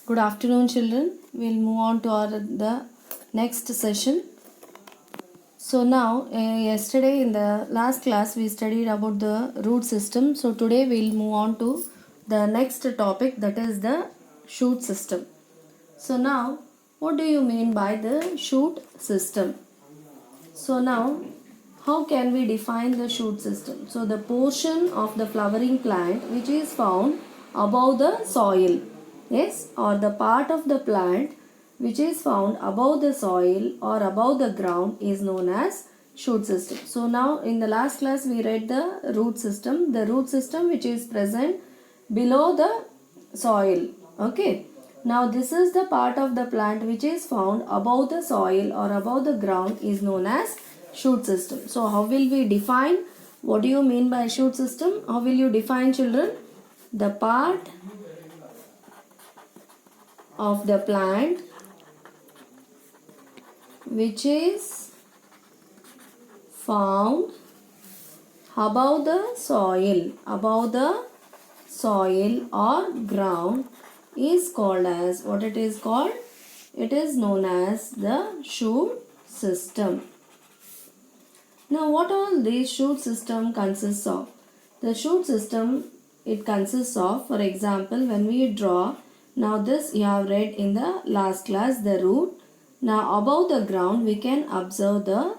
Good afternoon, children. We'll move on to the next session. So now, yesterday in the last class, we studied about the root system. So today we'll move on to the next topic, that is the shoot system. So now, what do you mean by the shoot system? So now, how can we define the shoot system? So the portion of the flowering plant which is found above the soil, yes, or the part of the plant which is found above the soil or above the ground is known as shoot system. So now in the last class we read the root system which is present below the soil. Okay. Now this is the part of the plant which is found above the soil or above the ground is known as shoot system. So how will we define? What do you mean by shoot system? How will you define, children? The part of the plant which is found above the soil or ground is called as, what it is called? It is known as the shoot system. Now what all this shoot system consists of? The shoot system, it consists of, for example, when we draw, now this you have read in the last class, the root. Now above the ground we can observe the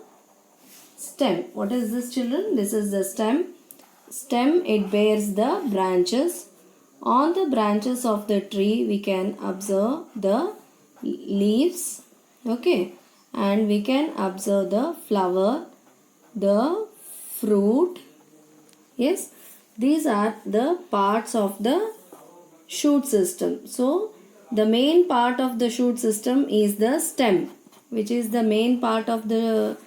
stem. What is this, children? This is the stem. Stem, it bears the branches. On the branches of the tree we can observe the leaves, okay, and we can observe the flower, the fruit. Yes, these are the parts of the shoot system. So the main part of the shoot system is the stem, which is the main part of the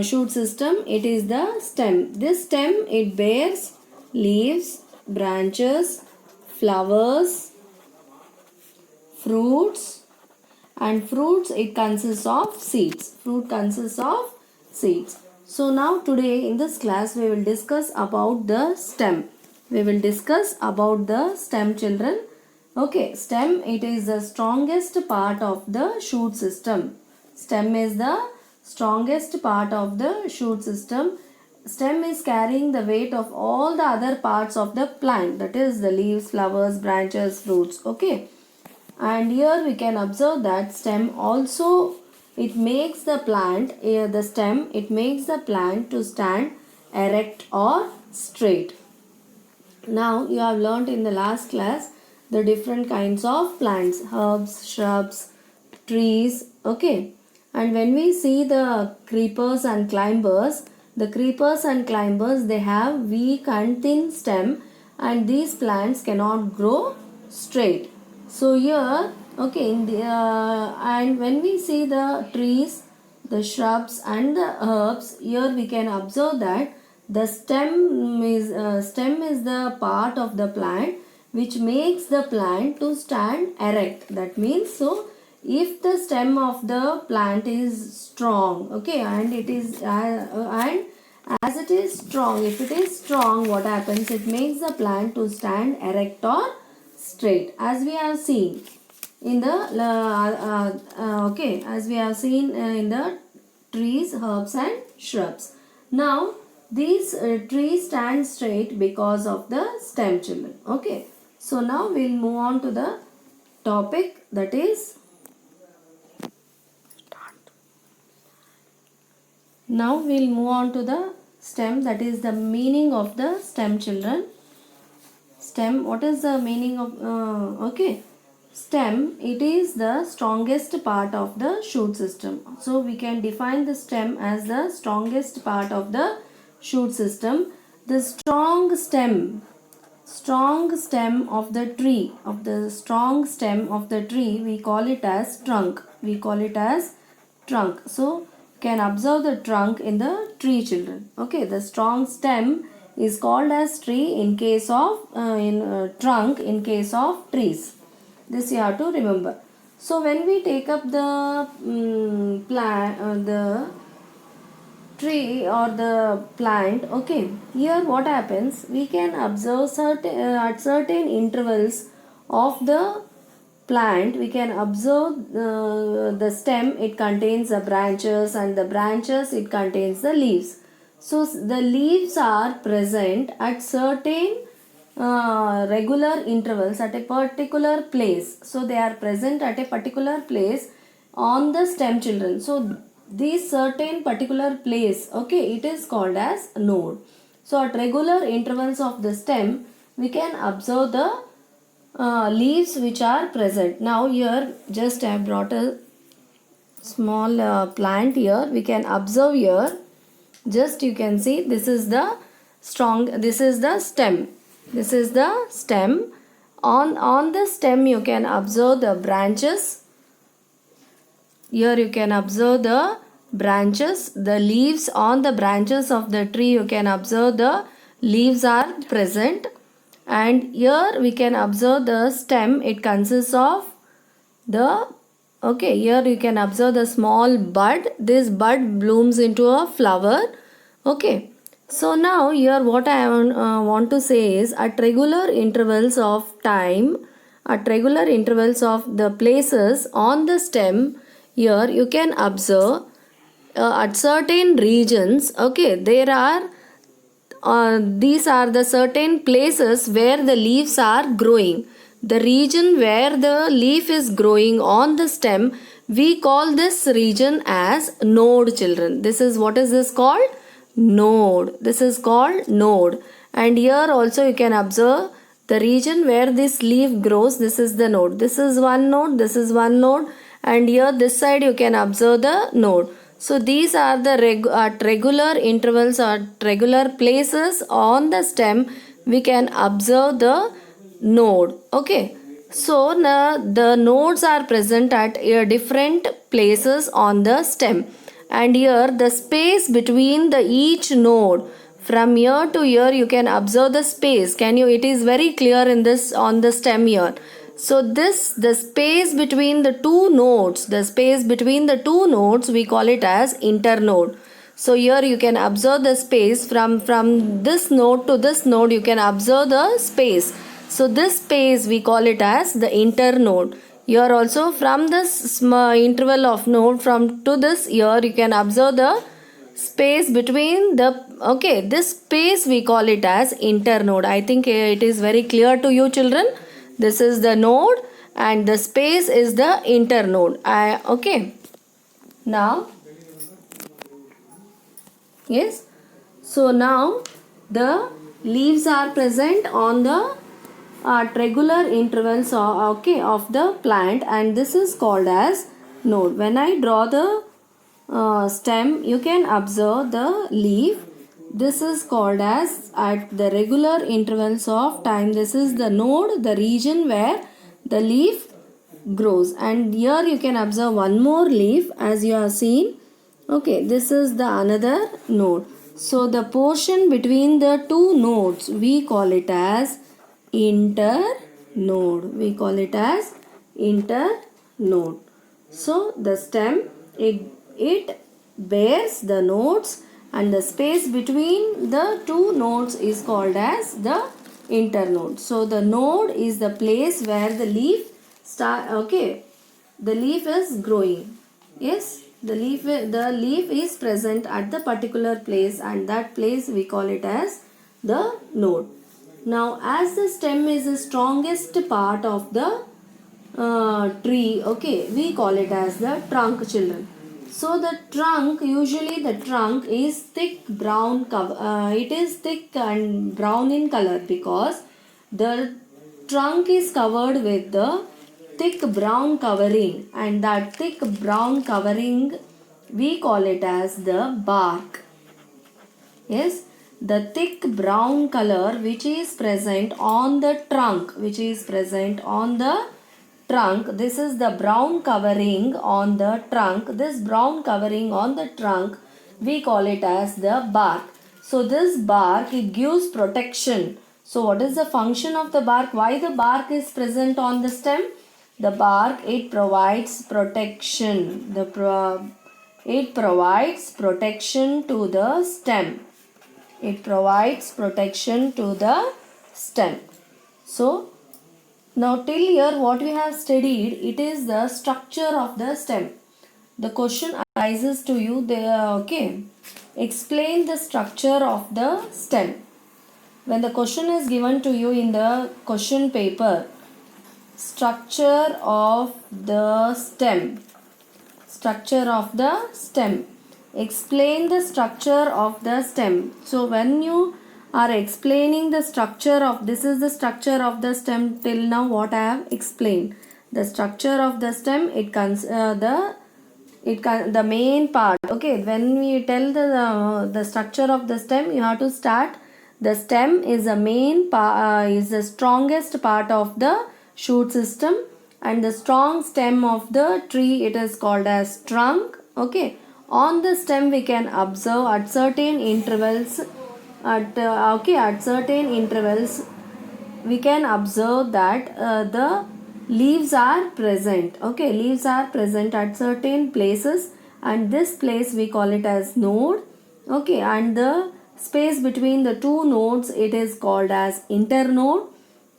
shoot system. It is the stem. This stem, it bears leaves, branches, flowers, fruits, and fruits, it consists of seeds. Fruit consists of seeds. So now today in this class we will discuss about the stem. We will discuss about the stem, children. Okay, stem, it is the strongest part of the shoot system. Stem is the strongest part of the shoot system. Stem is carrying the weight of all the other parts of the plant, that is the leaves, flowers, branches, fruits. Okay, and here we can observe that stem also, it makes the plant, the stem, it makes the plant to stand erect or straight. Now you have learnt in the last class the different kinds of plants, herbs, shrubs, trees. Okay, and when we see the creepers and climbers, the creepers and climbers, they have weak and thin stem, and these plants cannot grow straight. So here, okay, in the, and when we see the trees, the shrubs and the herbs, here we can observe that the stem is the part of the plant which makes the plant to stand erect. That means, so if the stem of the plant is strong, okay, and it is and as it is strong, if it is strong, what happens? It makes the plant to stand erect or straight, as we have seen in the okay, as we have seen in the trees, herbs and shrubs. Now these trees stand straight because of the stem, children. Okay, so now we'll move on to the topic, that is, now we'll move on to the stem, that is the meaning of the stem, children. Stem, what is the meaning of okay, stem, it is the strongest part of the shoot system. So we can define the stem as the strongest part of the shoot system. The strong stem of the tree, we call it as trunk. So can observe the trunk in the tree, children. Okay, the strong stem is called as tree in case of trunk in case of trees. This you have to remember. So when we take up the the tree or the plant, okay, here what happens? We can observe at certain intervals of the plant, we can observe the stem, it contains the branches, and the branches, it contains the leaves. So the leaves are present at certain regular intervals at a particular place. So they are present at a particular place on the stem, children. So these certain particular place, okay, it is called as node. So at regular intervals of the stem, we can observe the leaves which are present. Now here just I have brought a small plant here. We can observe here. Just you can see this is the this is the stem. This is the stem. On the stem you can observe the branches. Here you can observe the branches, the leaves on the branches of the tree. You can observe the leaves are present. And here we can observe the stem. It consists of the, okay, here you can observe the small bud. This bud blooms into a flower. Okay. So now here what I want to say is, at regular intervals of time, at regular intervals of the places on the stem, here you can observe at certain regions, okay, there are these are the certain places where the leaves are growing. The region where the leaf is growing on the stem, we call this region as node, children. This is, what is this called? Node. This is called node. And here also you can observe the region where this leaf grows. This is the node. This is one node. This is one node. And here this side you can observe the node. So these are the at regular intervals or regular places on the stem we can observe the node. Okay. So now the nodes are present at different places on the stem. And here the space between the each node, from here to here you can observe the space. Can you? It is very clear in this on the stem here. So this, the space between the two nodes, we call it as internode. So here you can observe the space from this node to this node, you can observe the space. So this space we call it as the internode. Here also from this interval of node from to this, here you can observe the space between the, okay, this space we call it as internode. I think it is very clear to you, children. This is the node and the space is the internode. Okay. Now, yes. So now the leaves are present on the regular intervals of the plant, and this is called as node. When I draw the stem, you can observe the leaf. This is called as, at the regular intervals of time, this is the node, the region where the leaf grows. And here you can observe one more leaf as you have seen. Okay, this is the another node. So the portion between the two nodes, we call it as internode. We call it as internode. So the stem, it bears the nodes, and the space between the two nodes is called as the internode. So the node is the place where the leaf the leaf is growing. Yes, the leaf is present at the particular place, and that place we call it as the node. Now as the stem is the strongest part of the tree, okay, we call it as the trunk, children. So the trunk, usually the trunk is thick brown it is thick and brown in color because the trunk is covered with the thick brown covering, and that thick brown covering we call it as the bark. Yes, the thick brown color which is present on the trunk, this is the brown covering on the trunk. This brown covering on the trunk, we call it as the bark. So this bark, it gives protection. So what is the function of the bark? Why the bark is present on the stem? The bark, it provides protection. It provides protection to the stem. It provides protection to the stem. So Now till here what we have studied, it is the structure of the stem. The question arises to you there, okay. Explain the structure of the stem. When the question is given to you in the question paper, structure of the stem. Structure of the stem. Explain the structure of the stem. So when you are explaining the structure of, this is the structure of the stem till now what I have explained. The structure of the stem, the main part. Okay, when we tell the structure of the stem, you have to start. The stem is the main part, is the strongest part of the shoot system, and the strong stem of the tree, it is called as trunk. Okay, on the stem we can observe at certain intervals, at certain intervals we can observe that the leaves are present. Okay, leaves are present at certain places, and this place we call it as node. Okay, and the space between the two nodes, it is called as internode.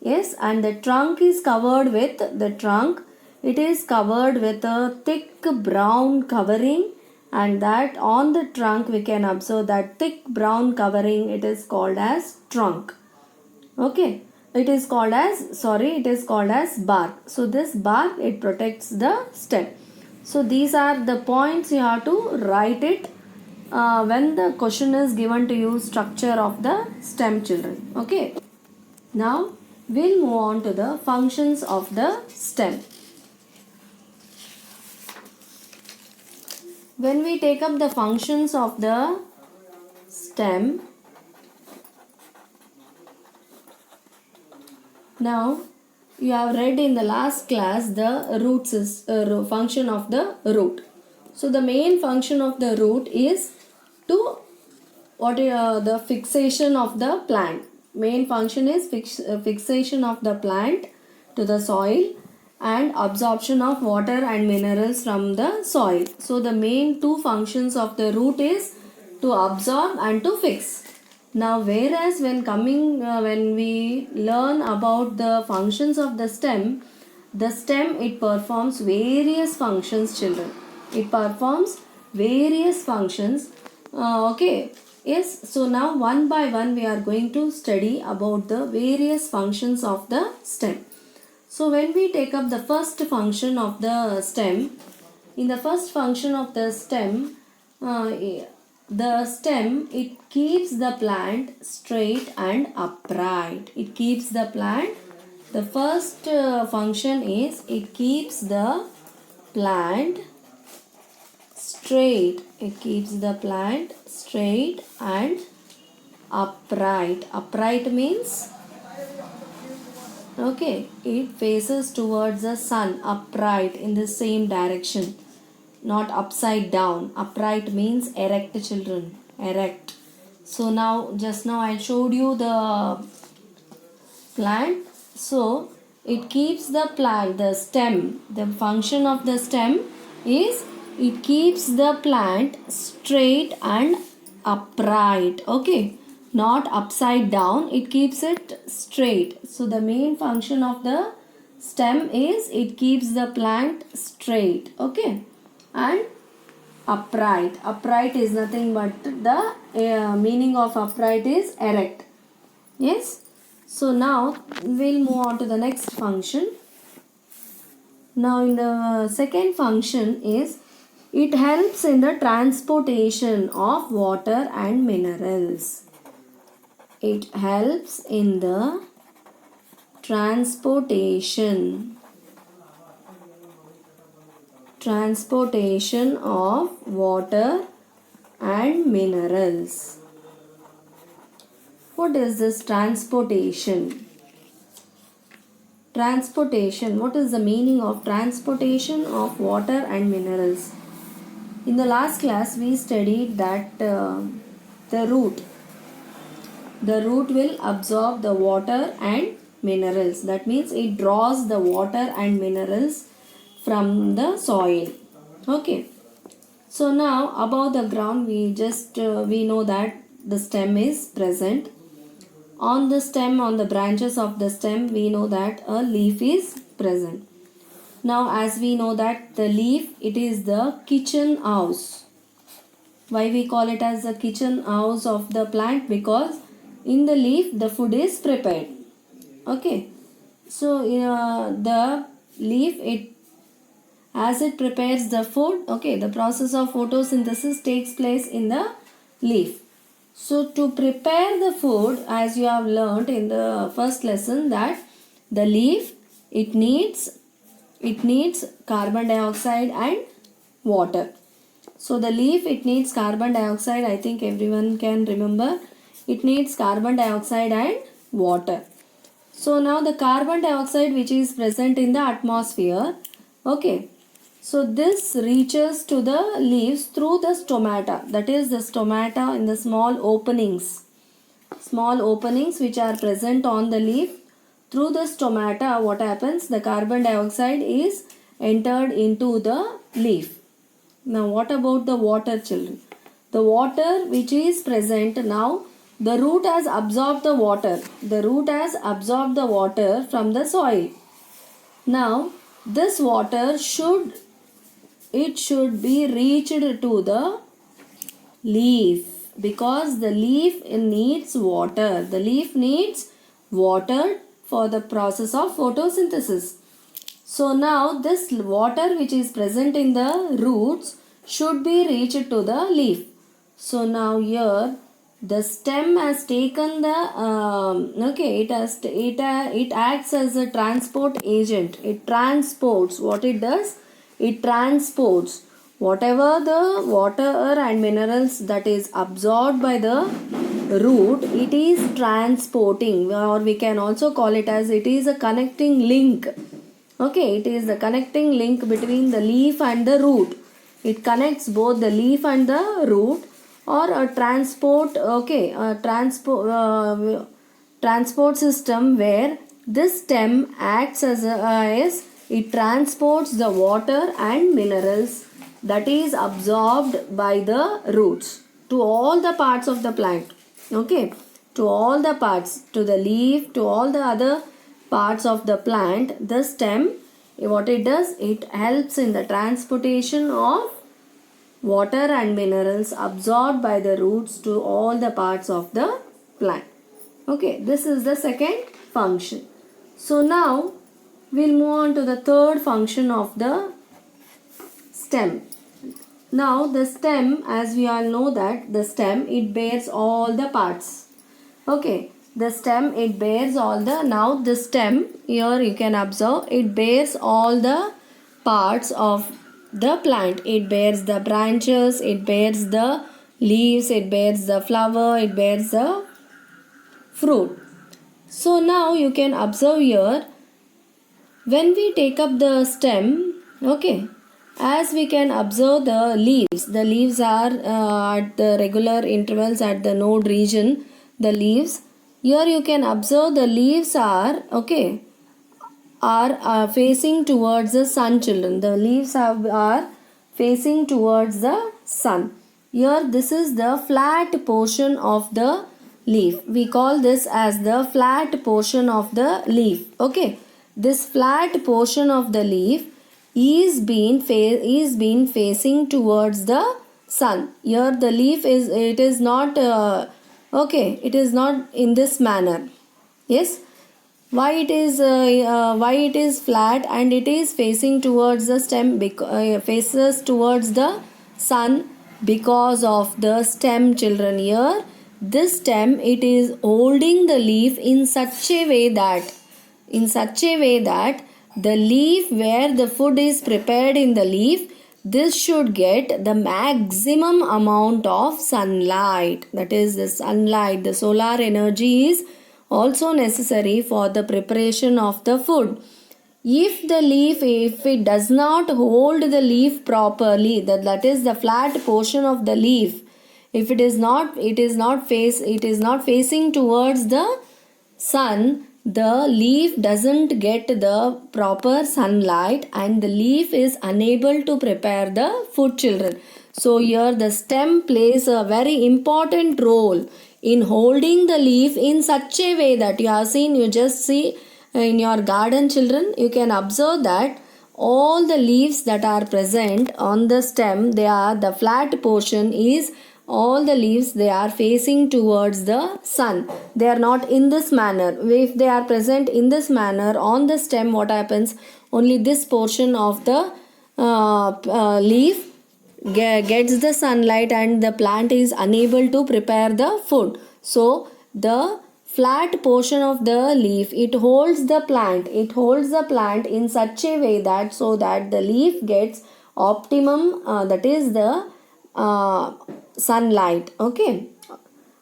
Yes, and the trunk is covered with, it is covered with a thick brown covering, and that on the trunk we can observe that thick brown covering, it is called as trunk. Okay, it is called as bark. So this bark, it protects the stem. So these are the points you have to write it when the question is given to you, structure of the stem, children. Okay, now we'll move on to the functions of the stem. When we take up the functions of the stem, now you have read in the last class the function of the root. So the main function of the root is to the fixation of the plant. Main function is fixation of the plant to the soil and absorption of water and minerals from the soil. So the main two functions of the root is to absorb and to fix. Now whereas when we learn about the functions of the stem, it performs various functions, children. It performs various functions. Okay. Yes. So now one by one we are going to study about the various functions of the stem. So when we take up the first function of the stem, in the first function of the stem, it keeps the plant straight and upright. It keeps the plant. The first function is it keeps the plant straight. It keeps the plant straight and upright. Upright means, okay, it faces towards the sun, upright in the same direction, not upside down. Upright means erect, children, erect. So now, just now I showed you the plant. So it keeps the plant, the stem, the function of the stem is it keeps the plant straight and upright. Okay, not upside down, it keeps it straight. So the main function of the stem is it keeps the plant straight. Okay, and upright. Upright is nothing but the meaning of upright is erect. Yes. So now we'll move on to the next function. Now in the second function is it helps in the transportation of water and minerals. It helps in the transportation of water and minerals. What is this transportation? Transportation. What is the meaning of transportation of water and minerals? In the last class we studied that the root will absorb the water and minerals. That means it draws the water and minerals from the soil. Okay. So now above the ground we know that the stem is present. on the stem, on the branches of the stem, we know that a leaf is present. Now as we know that the leaf, it is the kitchen house. Why we call it as the kitchen house of the plant? Because in the leaf the food is prepared. Okay. So the leaf, it as it prepares the food, okay, the process of photosynthesis takes place in the leaf. So to prepare the food, as you have learnt in the first lesson, that the leaf, it needs carbon dioxide and water. So the leaf, it needs carbon dioxide, I think everyone can remember, it needs carbon dioxide and water. So now the carbon dioxide which is present in the atmosphere, okay, so this reaches to the leaves through the stomata, that is the stomata in the small openings which are present on the leaf. Through the stomata, what happens? The carbon dioxide is entered into the leaf. Now what about the water, children? The water which is present now, the root has absorbed the water. The root has absorbed the water from the soil. Now this water should be reached to the leaf, because the leaf needs water. The leaf needs water for the process of photosynthesis. So now this water which is present in the roots should be reached to the leaf. So now here the stem has taken the it acts as a transport agent. It transports. What it does? It transports whatever the water and minerals that is absorbed by the root, it is transporting, or we can also call it as it is a connecting link. Okay, it is the connecting link between the leaf and the root. It connects both the leaf and the root, or a transport, transport system where this stem acts as it transports the water and minerals that is absorbed by the roots to all the parts of the plant. Okay, to all the parts, to the leaf, to all the other parts of the plant. The stem, what it does, it helps in the transportation of water and minerals absorbed by the roots to all the parts of the plant. Okay, this is the second function. So now we'll move on to the third function of the stem. Now the stem, as we all know that the stem, it bears all the parts. Okay, the stem, it bears all the, now the stem, here you can observe, it bears all the parts of the plant. It bears the branches, it bears the leaves, it bears the flower, it bears the fruit. So now you can observe here, when we take up the stem, okay, as we can observe the leaves are at the regular intervals at the node region, the leaves. Here you can observe the leaves are, okay, are facing towards the sun, children. The leaves are facing towards the sun. Here this is the flat portion of the leaf. We call this as the flat portion of the leaf. Okay, this flat portion of the leaf is being facing towards the sun. Here the leaf is, it is not it is not in this manner. Yes, why it is flat and it is facing towards the stem, faces towards the sun, because of the stem, children. Here this stem, it is holding the leaf in such a way that the leaf where the food is prepared in the leaf, this should get the maximum amount of sunlight. That is the sunlight, the solar energy is also necessary for the preparation of the food. If the leaf, if it does not hold the leaf properly, that is the flat portion of the leaf, if it is not facing towards the sun, the leaf doesn't get the proper sunlight and the leaf is unable to prepare the food, children. So here the stem plays a very important role in holding the leaf in such a way that you have seen, you just see in your garden, children, you can observe that all the leaves that are present on the stem, they are the flat portion is all the leaves, they are facing towards the sun. They are not in this manner. If they are present in this manner on the stem, what happens? Only this portion of the leaf gets the sunlight and the plant is unable to prepare the food. So the flat portion of the leaf, it holds the plant in such a way that so that the leaf gets optimum, that is the sunlight, okay,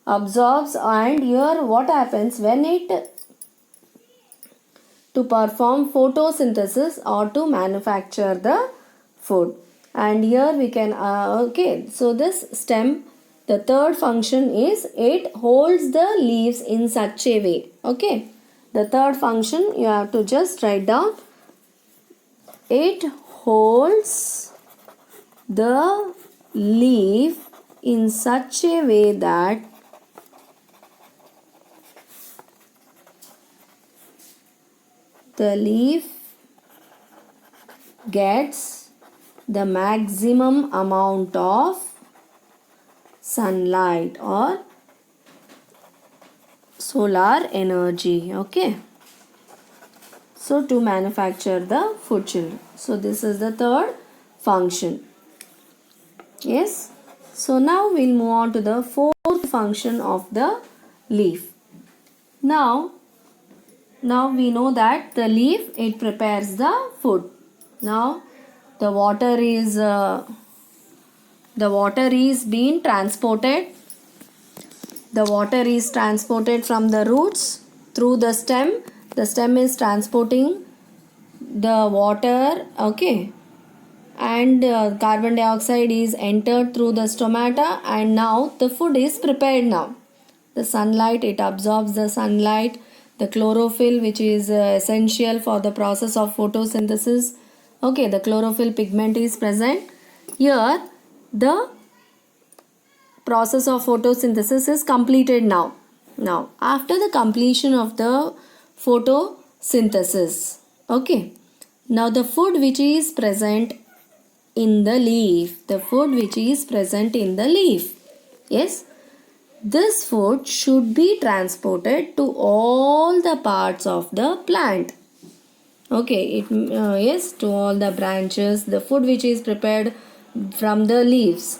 absorbs. And here what happens when it to perform photosynthesis or to manufacture the food. And here we can okay, so this stem, the third function is it holds the leaves in such a way. Okay, the third function you have to just write down. It holds the leaf in such a way that the leaf gets the maximum amount of sunlight or solar energy. Okay, so to manufacture the food, children. So this is the third function. Yes, so now we'll move on to the fourth function of the leaf. Now we know that the leaf, it prepares the food. Now the water is being transported. The water is transported from the roots through the stem. The stem is transporting the water, okay, and carbon dioxide is entered through the stomata, and now the food is prepared. Now the sunlight, it absorbs the sunlight, the chlorophyll, which is essential for the process of photosynthesis. Okay, the chlorophyll pigment is present. Here the process of photosynthesis is completed now. Now after the completion of the photosynthesis, okay, now the food which is present in the leaf, yes, this food should be transported to all the parts of the plant. Okay, yes, to all the branches, the food which is prepared from the leaves,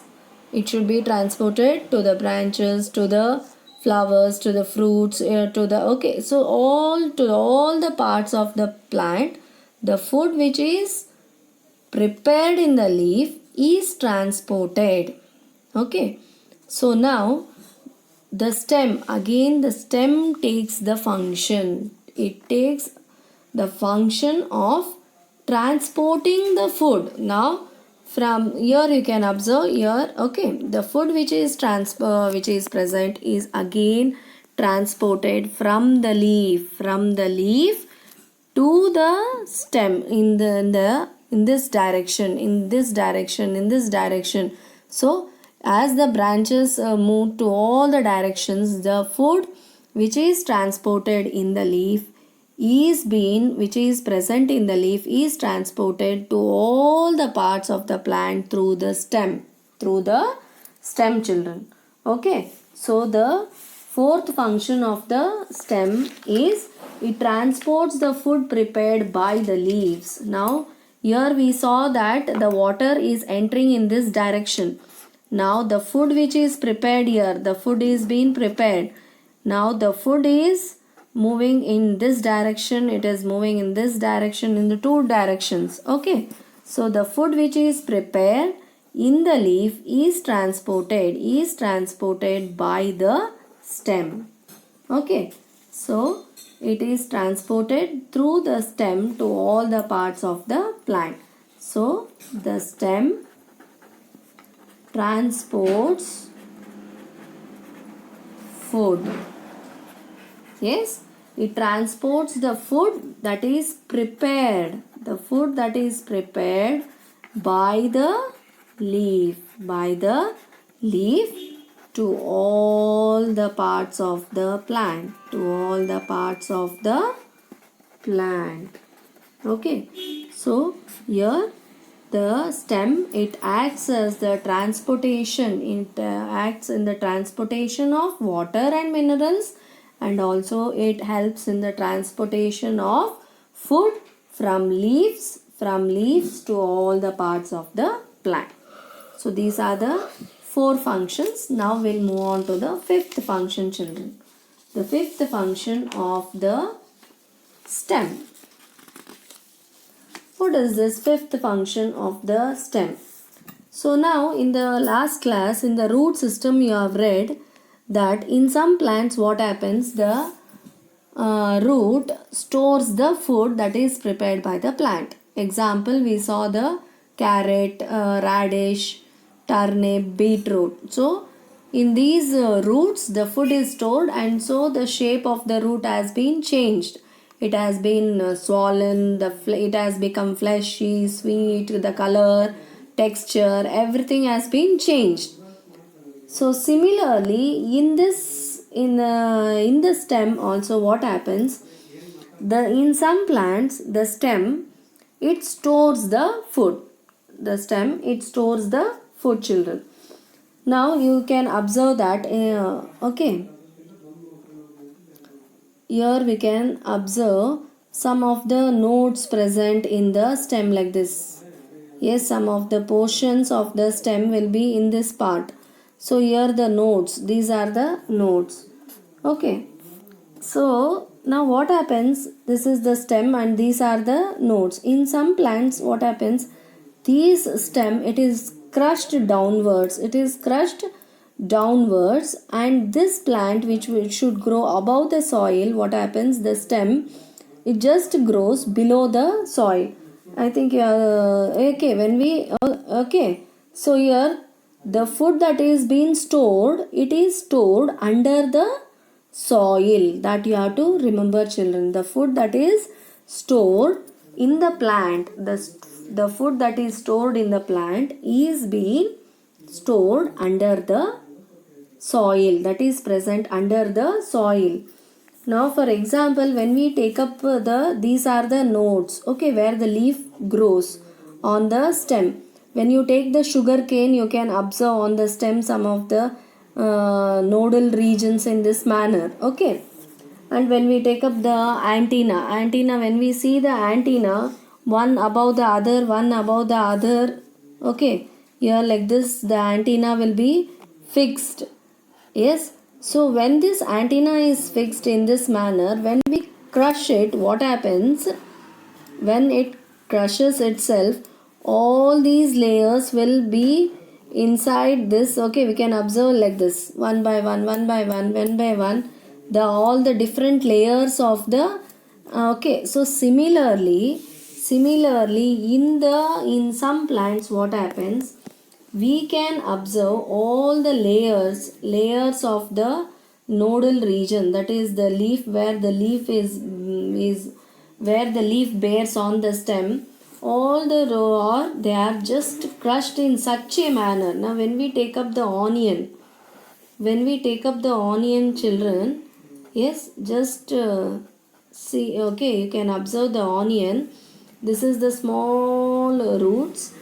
it should be transported to the branches, to the flowers, to the fruits, to the, okay, so all the parts of the plant, the food which is prepared in the leaf is transported. Okay, so now the stem, again the stem takes the function. It takes the function of transporting the food. Now from here you can observe here, okay, the food which is present is again transported from the leaf to the stem in this direction. So as the branches move to all the directions, the food which is transported in the leaf which is present in the leaf is transported to all the parts of the plant through the stem, children. Okay, so the fourth function of the stem is it transports the food prepared by the leaves. Now here we saw that the water is entering in this direction. Now the food which is prepared here, the food is being prepared. Now the food is moving in this direction, it is moving in this direction, in the two directions. Okay, so the food which is prepared in the leaf is transported by the stem. Okay, so it is transported through the stem to all the parts of the plant. So the stem transports food. Yes, it transports the food that is prepared. The food that is prepared by the leaf. to all the parts of the plant. To all the parts of the plant. Okay. So here the stem, it acts as the transportation. It acts in the transportation of water and minerals, and also it helps in the transportation of food from leaves to all the parts of the plant. So these are the 4 functions. Now we'll move on to the 5th function, children. The 5th function of the stem. What is this 5th function of the stem? So now in the last class, in the root system, you have read that in some plants what happens, the root stores the food that is prepared by the plant. Example, we saw the carrot, radish, turnip, beetroot. So in these roots the food is stored, and so the shape of the root has been changed. It has been swollen, it has become fleshy, sweet, the color, texture, everything has been changed. So similarly, in the stem also what happens? In some plants, the stem, it stores the food. The stem, it stores the food, children. Now you can observe that. Okay. Here we can observe some of the nodes present in the stem like this. Yes, some of the portions of the stem will be in this part. So here the nodes, these are the nodes. Okay. So now what happens? This is the stem and these are the nodes. In some plants what happens? These stem, it is crushed downwards. It is crushed downwards, and this plant which should grow above the soil, what happens? The stem, it just grows below the soil. I think okay, when we okay, so here the food that is being stored, it is stored under the soil. That you have to remember, children. The food that is stored in the plant, the food that is stored in the plant is being stored under the soil, that is present under the soil. Now for example, when we take up these are the nodes, okay, where the leaf grows on the stem. When you take the sugar cane, you can observe on the stem some of the nodal regions in this manner, okay. And when we take up the antenna, when we see the antenna, one above the other, okay, here like this, the antenna will be fixed. Yes, so when this antenna is fixed in this manner, when we crush it, what happens? When it crushes itself, all these layers will be inside this. Okay, we can observe like this, one by one, the all the different layers of the okay. So similarly in some plants what happens, we can observe all the layers of the nodal region, that is the leaf, where the leaf is where the leaf bears on the stem. All the row are, they are just crushed in such a manner. Now when we take up the onion, children, yes, just see, okay, you can observe the onion. This is the small roots,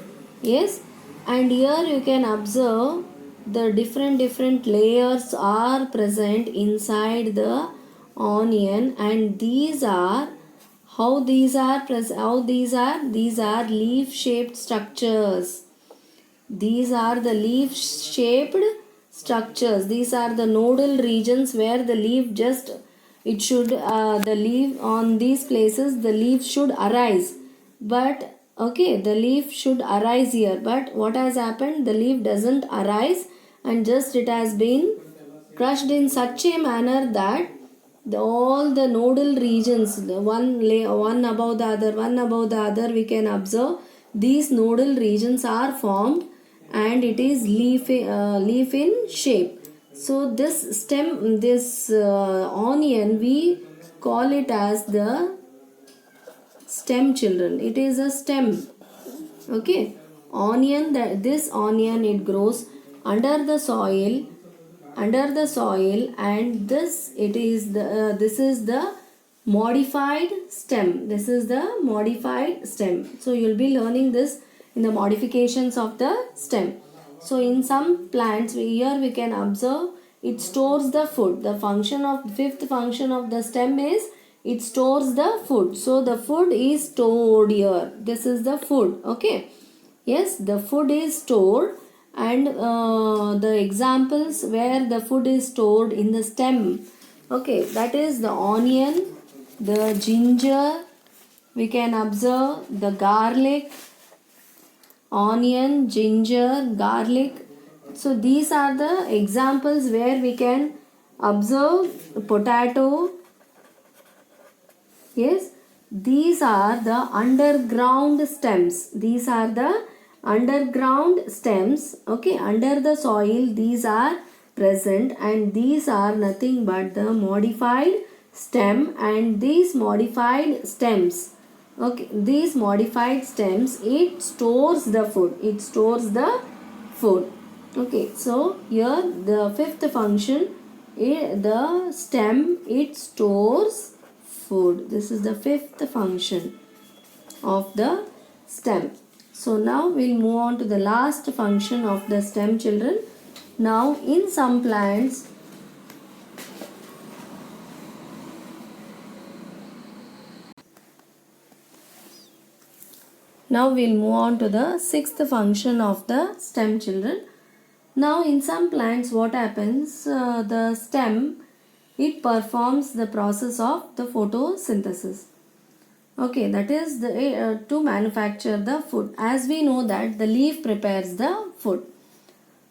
yes, and here you can observe the different layers are present inside the onion, and these are these are leaf shaped structures. These are the leaf shaped structures. These are the nodal regions where the leaf just, it should the leaf on these places, the leaf should arise. But okay, the leaf should arise here, but what has happened? The leaf doesn't arise, and just it has been crushed in such a manner that all the nodal regions, the one above the other, we can observe these nodal regions are formed, and it is leaf in shape. So this stem, this onion, we call it as the stem, children. It is a stem, okay. Onion, this onion, it grows under the soil, under the soil, and this is the modified stem. This is the modified stem. So you will be learning this in the modifications of the stem. So in some plants, here we can observe it stores the food. The fifth function of the stem is it stores the food. So the food is stored here. This is the food. Okay. Yes, the food is stored, and the examples where the food is stored in the stem. Okay, that is the onion, the ginger. We can observe the garlic, onion, ginger, garlic. So these are the examples where we can observe potato. Yes, these are the underground stems. These are the underground stems. Okay, under the soil these are present, and these are nothing but the modified stem, and these modified stems, okay, these modified stems, it stores the food. It stores the food. Okay, so here the fifth function, the stem, it stores food. This is the fifth function of the stem. So now we'll move on to the last function of the stem, children. Now in some plants, now we'll move on to the sixth function of the stem, children. Now in some plants, what happens, the stem, it performs the process of the photosynthesis. Okay, that is to manufacture the food. As we know that the leaf prepares the food.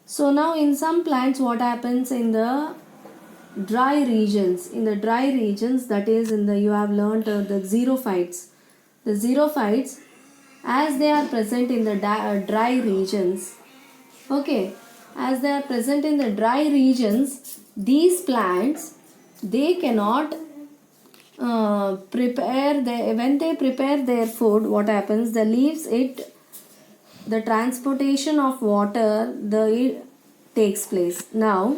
So now in some plants, what happens in the dry regions? In the dry regions, that is in the, you have learnt the xerophytes. The xerophytes, as they are present in the dry regions, okay, as they are present in the dry regions, these plants, they cannot when they prepare their food, what happens, the leaves, the transportation of water, it takes place. Now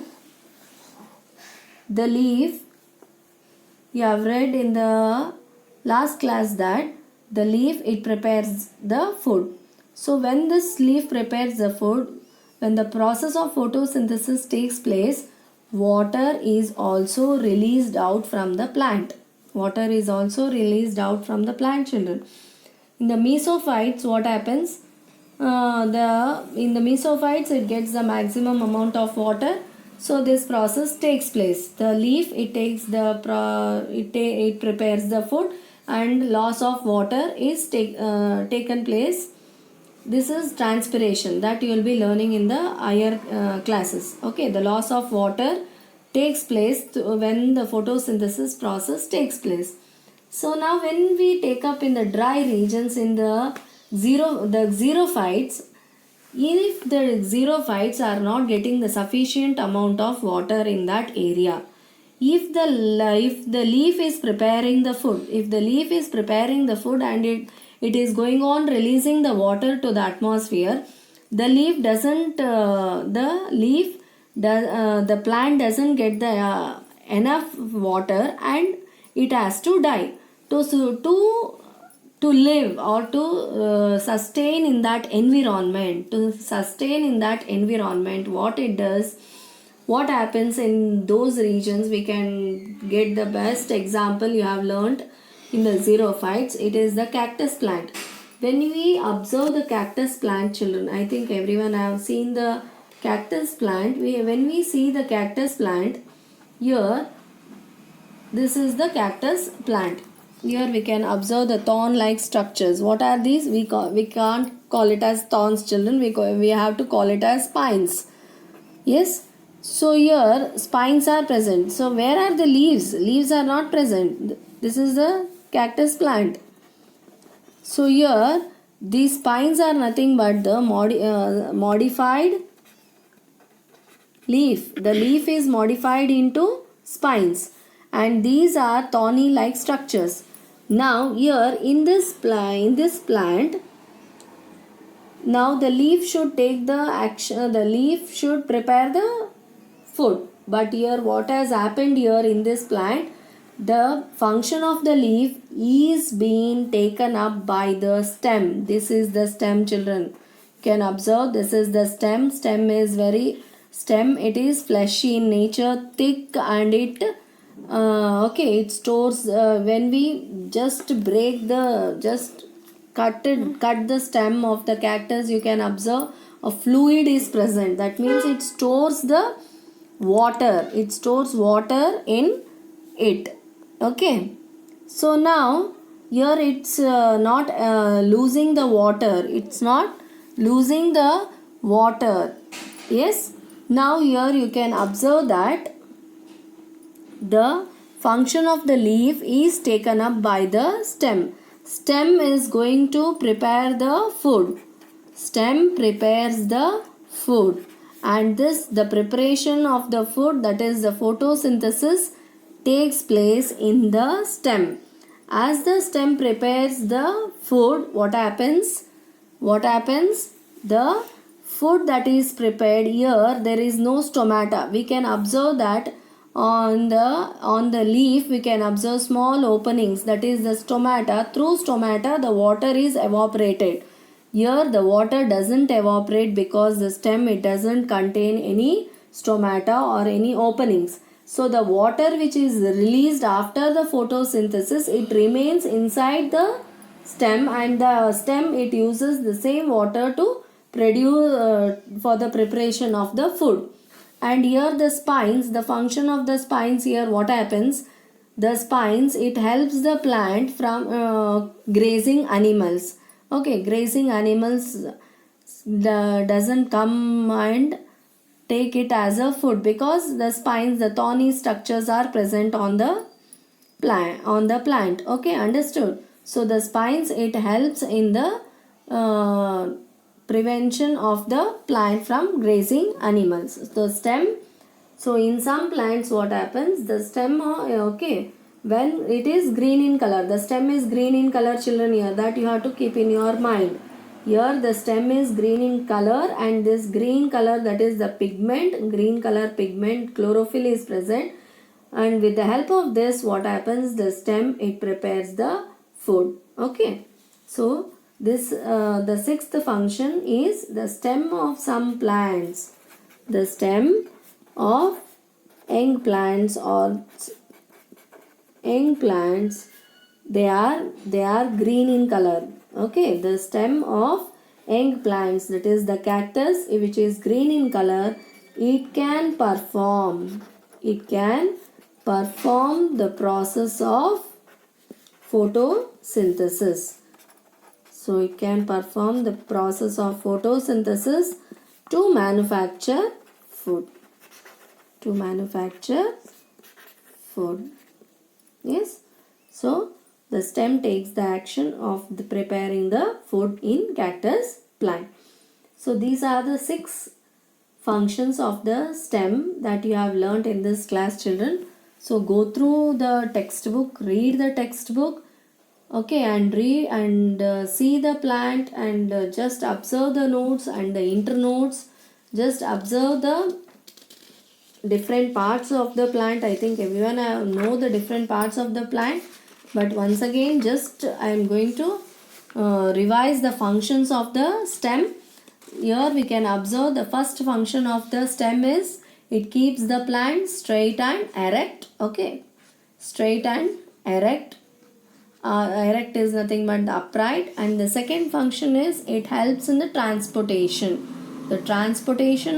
the leaf, you have read in the last class that the leaf, it prepares the food. So when this leaf prepares the food, when the process of photosynthesis takes place, water is also released out from the plant. Water is also released out from the plant, children. In the mesophytes, what happens? In the mesophytes, it gets the maximum amount of water. So this process takes place. The leaf, it takes it prepares the food, and loss of water is taken place. This is transpiration that you will be learning in the higher classes. Okay, the loss of water takes place when the photosynthesis process takes place. So now when we take up in the dry regions, in the xerophytes, if the xerophytes are not getting the sufficient amount of water in that area, if the leaf is preparing the food, and it is going on releasing the water to the atmosphere, the leaf doesn't the plant doesn't get the enough water, and it has to die. To live or to sustain in that environment, what happens in those regions, we can get the best example you have learnt in the xerophytes. It is the cactus plant. When we observe the cactus plant, children, I think everyone have seen the cactus plant. When we see the cactus plant, here, this is the cactus plant. Here we can observe the thorn-like structures. What are these? We can't call it as thorns, children. We have to call it as spines. Yes. So here spines are present. So where are the leaves? Leaves are not present. This is the cactus plant. So here these spines are nothing but the modified leaf. The leaf is modified into spines, and these are thorny like structures. Now here in this plant, now the leaf should take the action, the leaf should prepare the food. But here what has happened here in this plant, the function of the leaf is being taken up by the stem. This is the stem, children. You can observe, this is the stem. Stem, it is fleshy in nature, thick, and it it stores, when we just cut the stem of the cactus, you can observe a fluid is present. That means it stores the water. It stores water in it. Okay. So now here it's not losing the water. It's not losing the water. Yes. Now here you can observe that the function of the leaf is taken up by the stem. Stem is going to prepare the food. Stem prepares the food, and the preparation of the food, that is the photosynthesis, takes place in the stem. As the stem prepares the food, what happens? The food that is prepared here, there is no stomata. We can observe that on the leaf we can observe small openings, that is the stomata. Through stomata the water is evaporated. Here the water doesn't evaporate because the stem, it doesn't contain any stomata or any openings. So the water which is released after the photosynthesis, it remains inside the stem, and the stem, it uses the same water to produce for the preparation of the food. And here the spines, the function of the spines here, what happens? The spines, it helps the plant from grazing animals. Okay, grazing animals doesn't come and take it as a food, because the spines, the thorny structures are present on the plant. Okay, understood? So the spines, it helps in the prevention of the plant from grazing animals. The stem, so in some plants what happens, the stem, when it is green in color, the stem is green in color, children, here that you have to keep in your mind. Here the stem is green in color, and this green color, that is the pigment, green color pigment, chlorophyll is present, and with the help of this, what happens, the stem, it prepares the food. Okay, so this the sixth function is the stem of some plants. The stem of young plants they are green in color. Okay, the stem of young plants, that is the cactus, which is green in color, it can perform the process of photosynthesis. So it can perform the process of photosynthesis to manufacture food. Yes. So the stem takes the action of preparing the food in cactus plant. So these are the 6 functions of the stem that you have learnt in this class, children. So go through the textbook, read the textbook, okay, and read and see the plant, and just observe the notes and the internotes. Just observe the different parts of the plant. I think everyone know the different parts of the plant, but once again, just I am going to revise the functions of the stem. Here we can observe the first function of the stem is it keeps the plant straight and erect. Okay, straight and erect. Erect is nothing but upright. And the second function is it helps in the transportation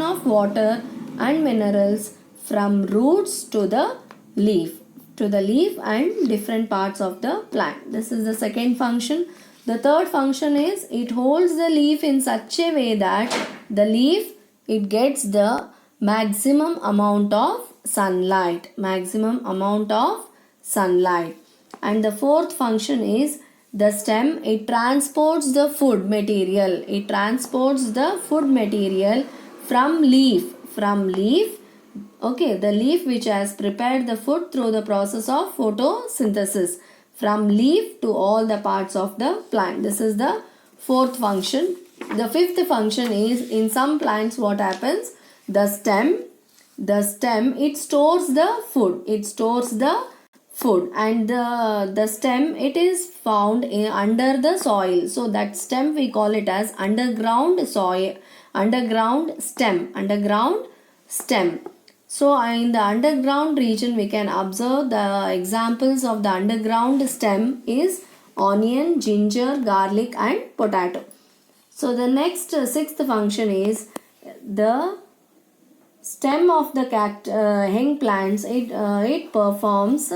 of water and minerals from roots to the leaf and different parts of the plant. This is the second function. The third function is it holds the leaf in such a way that the leaf, it gets the maximum amount of sunlight. And the fourth function is the stem, it transports the food material. From leaf. Okay, the leaf which has prepared the food through the process of photosynthesis, from leaf to all the parts of the plant. This is the fourth function. The fifth function is in some plants what happens, the stem the stem, it stores the food. It stores the food, and the stem, it is found under the soil. So that stem we call it as underground soil, underground stem, underground stem. So in the underground region we can observe the examples of the underground stem is onion, ginger, garlic and potato. So the next sixth function is the stem of the hang plants. It performs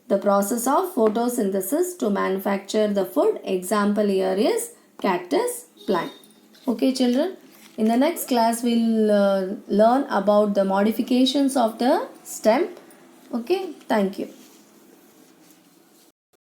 the process of photosynthesis to manufacture the food. Example here is cactus plant. Okay children, in the next class we'll learn about the modifications of the stem. Okay, thank you.